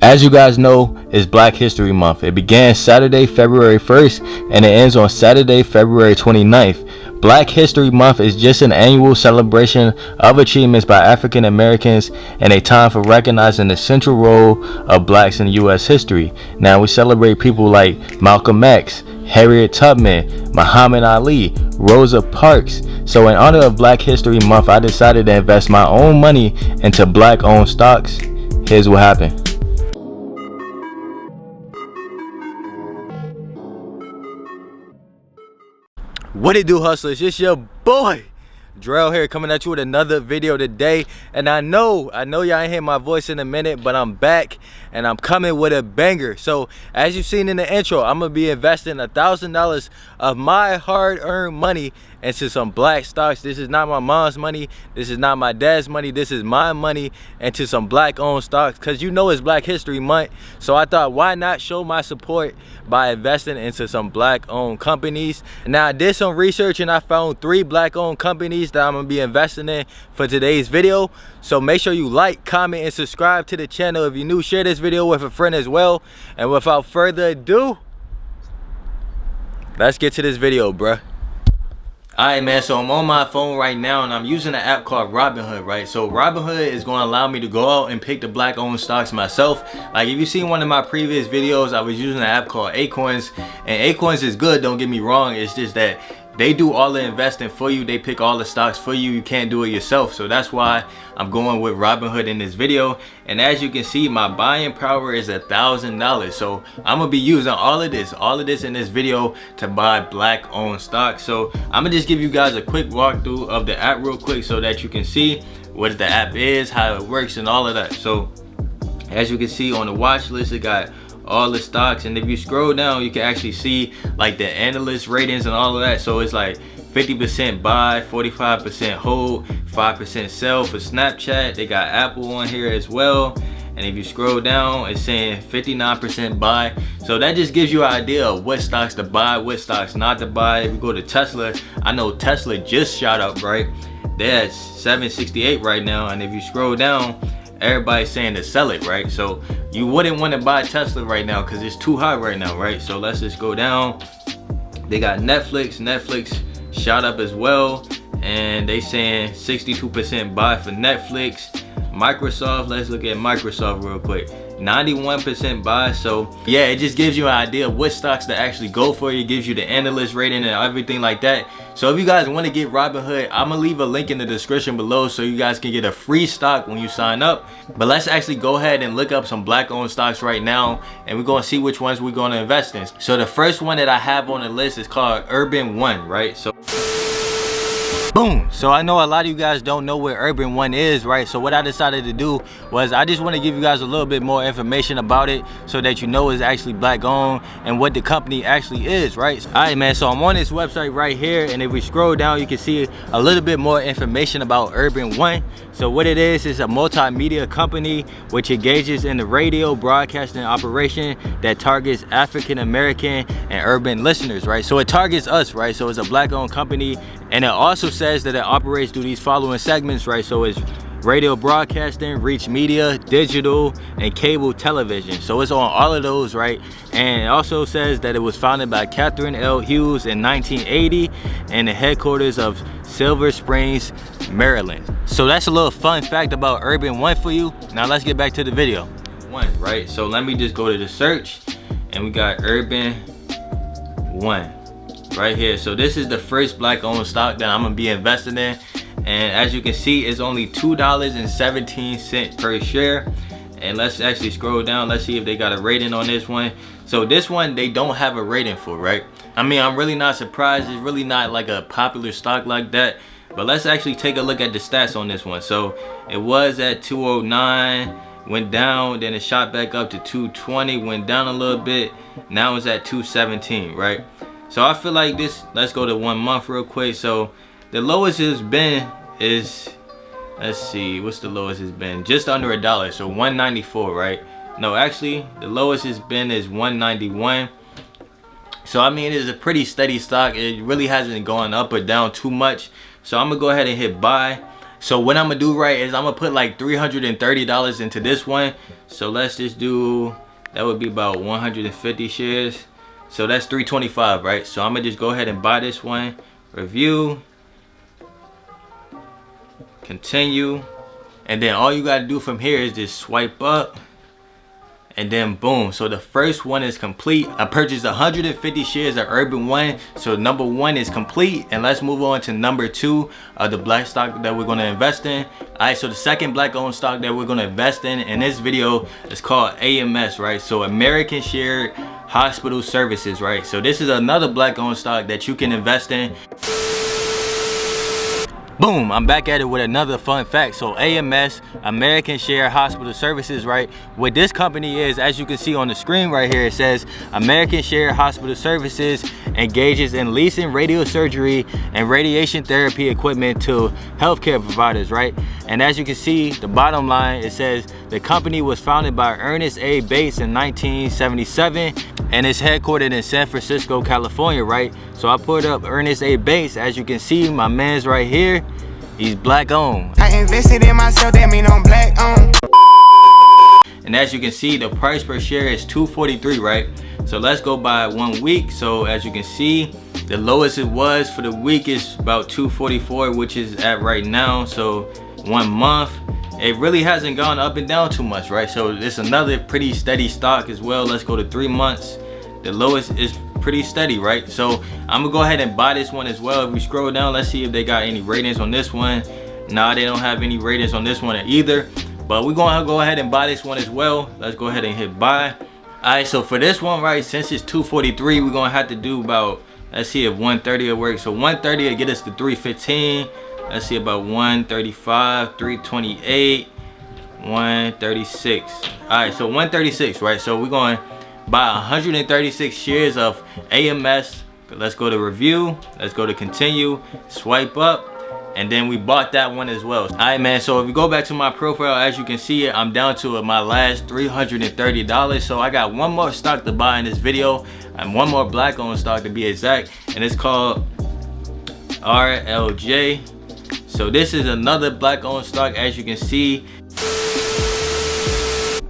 As you guys know, it's Black History Month. It began Saturday, February 1st, and it ends on Saturday, February 29th. Black History Month is just an annual celebration of achievements by African Americans and a time for recognizing the central role of blacks in U.S. history. Now we celebrate people like Malcolm X, Harriet Tubman, Muhammad Ali, Rosa Parks. So in honor of Black History Month, I decided to invest my own money into black-owned stocks. Here's what happened. What it do, hustlers? It's your boy Drell here, coming at you with another video today. And I know y'all ain't hear my voice in a minute, but I'm back and I'm coming with a banger. So as you've seen in the intro, I'm gonna be investing $1,000 of my hard-earned money into some black stocks. This is not my mom's money, this is not my dad's money, this is my money into some black-owned stocks, because you know it's Black History Month. So I thought, why not show my support by investing into some black-owned companies. Now I did some research and I found 3 black-owned companies that I'm gonna be investing in for today's video. So make sure you like, comment, and subscribe to the channel. If you're new, share this video with a friend as well. And without further ado, let's get to this video, bruh. Alright, man, so I'm on my phone right now and I'm using an app called Robinhood, right? So Robinhood is going to allow me to go out and pick the black owned stocks myself. Like if you've seen one of my previous videos, I was using an app called Acorns, and Acorns is good, don't get me wrong. It's just that they do all the investing for you. They pick all the stocks for you. You can't do it yourself. So that's why I'm going with Robinhood in this video. And as you can see, my buying power is $1,000. So I'm gonna be using all of this in this video to buy black owned stocks. So I'm gonna just give you guys a quick walkthrough of the app real quick so that you can see what the app is, how it works, and all of that. So as you can see on the watch list, it got all the stocks, and if you scroll down you can actually see like the analyst ratings and all of that. So it's like 50% buy, 45% hold, 5% sell for Snapchat. They got Apple on here as well, and if you scroll down it's saying 59% buy. So that just gives you an idea of what stocks to buy, what stocks not to buy. If you go to Tesla, I know Tesla just shot up, right? They're at 768 right now, and if you scroll down everybody's saying to sell it, right? So you wouldn't want to buy Tesla right now because it's too high right now, right? So let's just go down. They got Netflix shot up as well, and they saying 62% buy for Netflix. Microsoft, let's look at Microsoft real quick, 91% buy. So yeah, it just gives you an idea of what stocks to actually go for. It gives you the analyst rating and everything like that. So if you guys want to get Robinhood, I'm gonna leave a link in the description below so you guys can get a free stock when you sign up. But let's actually go ahead and look up some black owned stocks right now, and we're gonna see which ones we're gonna invest in. So the first one that I have on the list is called UrbanOne, right? So boom. So I know a lot of you guys don't know what UrbanOne is, right? So what I decided to do was I just want to give you guys a little bit more information about it so that you know it's actually black owned and what the company actually is, right? All right, man, so I'm on this website right here, and if we scroll down you can see a little bit more information about UrbanOne. So what it is a multimedia company which engages in the radio broadcasting operation that targets African American and urban listeners, right? So it targets us, right? So it's a black owned company, and it also says that it operates through these following segments, right? So it's radio broadcasting, reach media, digital, and cable television. So it's on all of those, right? And it also says that it was founded by Catherine L. Hughes in 1980 and the headquarters of Silver Springs, Maryland. So that's a little fun fact about UrbanOne for you. Now let's get back to the video. One, right? So let me just go to the search, and we got UrbanOne right here. So this is the first black owned stock that I'm gonna be investing in, and as you can see it's only $2.17 per share. And let's actually scroll down, let's see if they got a rating on this one. So this one they don't have a rating for, right? I mean, I'm really not surprised. It's really not like a popular stock like that, but let's actually take a look at the stats on this one. So it was at 209, went down, then it shot back up to 220, went down a little bit, now it's at 217, right? So I feel like this, let's go to 1 month real quick. So the lowest it's been is, let's see, what's the lowest it's been? Just under $1, so 194, right? No, actually the lowest it's been is 191. So I mean, it's a pretty steady stock. It really hasn't gone up or down too much. So I'm gonna go ahead and hit buy, So what I'm gonna do right is I'm gonna put like $330 into this one. So let's just do, that would be about 150 shares. So that's 325, right? So I'm gonna just go ahead and buy this one, review, continue, and then all you gotta do from here is just swipe up, and then boom. So the first one is complete. I purchased 150 shares of UrbanOne, so number 1 is complete. And let's move on to number 2 of the black stock that we're going to invest in. All right, so the second black owned stock that we're going to invest in this video is called AMS, right? So American Shared Hospital Services, right? So this is another black owned stock that you can invest in. Boom, I'm back at it with another fun fact. So AMS, American Shared Hospital Services, right? What this company is, as you can see on the screen right here, it says American Shared Hospital Services engages in leasing radiosurgery and radiation therapy equipment to healthcare providers, right? And as you can see, the bottom line, it says the company was founded by Ernest A. Bates in 1977 and is headquartered in San Francisco, California, right? So I put up Ernest A. Bates. As you can see, my man's right here. He's black owned. I invested in myself, that mean I'm black owned. And as you can see, the price per share is $2.43, right? So let's go by 1 week. So as you can see, the lowest it was for the week is about $2.44, which is at right now. So 1 month, it really hasn't gone up and down too much, right? So it's another pretty steady stock as well. Let's go to 3 months. The lowest is pretty steady, right? So I'm gonna go ahead and buy this one as well. If we scroll down, let's see if they got any ratings on this one. Nah, they don't have any ratings on this one either, but we're gonna go ahead and buy this one as well. Let's go ahead and hit buy. All right, so for this one, right, since it's $2.43, we're gonna have to do about, let's see if 130 will work. So 130 will get us to 315. Let's see about 135, 328, 136. All right, so 136, right? So we're going to buy 136 shares of AMS. Let's go to review. Let's go to continue. Swipe up. And then we bought that one as well. All right, man. So if you go back to my profile, as you can see, I'm down to my last $330. So I got one more stock to buy in this video, and one more black owned stock to be exact. And it's called RLJ. So this is another black owned stock, as you can see.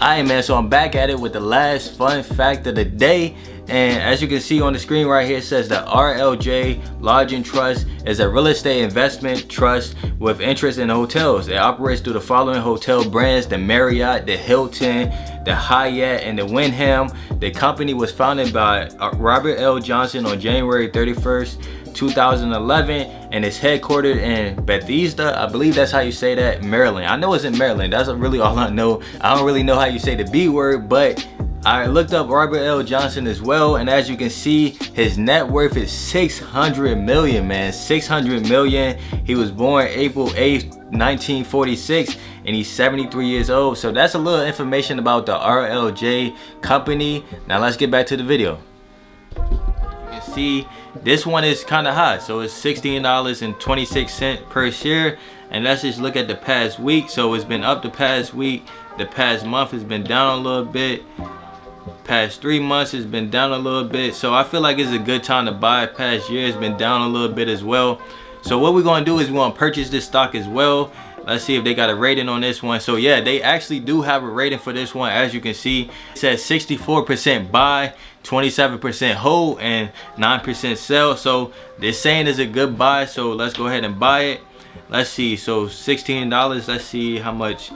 Alright, man, so I'm back at it with the last fun fact of the day. And as you can see on the screen right here, it says that RLJ Lodging Trust is a real estate investment trust with interest in hotels. It operates through the following hotel brands: the Marriott, the Hilton, the Hyatt, and the Wyndham. The company was founded by Robert L. Johnson on January 31st, 2011, and it's headquartered in Bethesda. I believe that's how you say that, Maryland. I know it's in Maryland. That's really all I know. I don't really know how you say the B word, but I looked up Robert L. Johnson as well, and as you can see, his net worth is $600 million, man. $600 million. He was born April 8th, 1946, and he's 73 years old. So that's a little information about the RLJ company. Now let's get back to the video. You can see this one is kind of high, so it's $16.26 per share. And let's just look at the past week. So it's been up the past week. The past month has been down a little bit. Past 3 months has been down a little bit. So I feel like it's a good time to buy. Past year has been down a little bit as well. So what we're going to do is we're going to purchase this stock as well. Let's see if they got a rating on this one. So yeah, they actually do have a rating for this one. As you can see, it says 64% buy, 27% hold, and 9% sell. So they're saying it's a good buy. So let's go ahead and buy it. Let's see. So $16. Let's see how much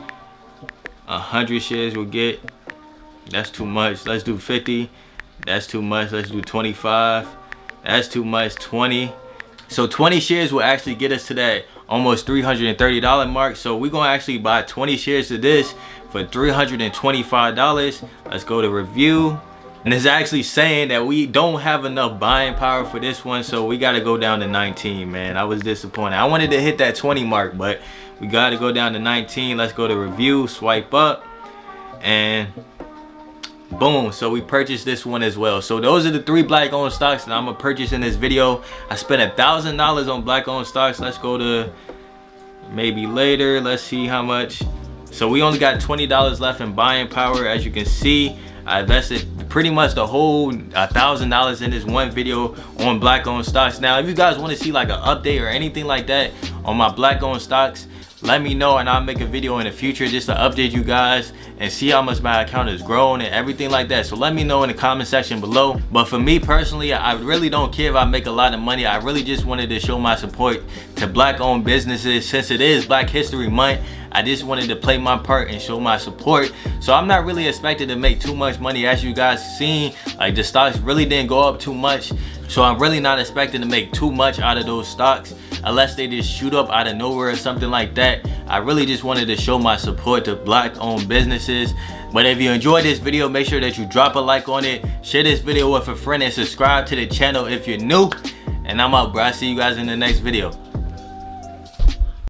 100 shares will get. That's too much. Let's do 50. That's too much. Let's do 25. That's too much. 20. So 20 shares will actually get us to that almost $330 mark. So we're gonna actually buy 20 shares of this for $325. Let's go to review, and it's actually saying that we don't have enough buying power for this one, so we got to go down to 19. Man, I was disappointed. I wanted to hit that 20 mark, but we got to go down to 19. Let's go to review, swipe up, and boom. So we purchased this one as well. So those are the 3 black owned stocks that I'm gonna purchase in this video. I spent $1,000 on black owned stocks. Let's go to maybe later. Let's see how much. So we only got $20 left in buying power. As you can see, I invested pretty much the whole $1,000 in this one video on black owned stocks. Now if you guys want to see like an update or anything like that on my black owned stocks, let me know and I'll make a video in the future just to update you guys and see how much my account has grown and everything like that. So let me know in the comment section below. But for me personally, I really don't care if I make a lot of money. I really just wanted to show my support to black owned businesses. Since it is Black History Month, I just wanted to play my part and show my support. So I'm not really expected to make too much money. As you guys seen, like the stocks really didn't go up too much. So I'm really not expecting to make too much out of those stocks unless they just shoot up out of nowhere or something like that. I really just wanted to show my support to black owned businesses. But if you enjoyed this video, make sure that you drop a like on it, share this video with a friend, and subscribe to the channel if you're new. And I'm out, bro. I'll see you guys in the next video.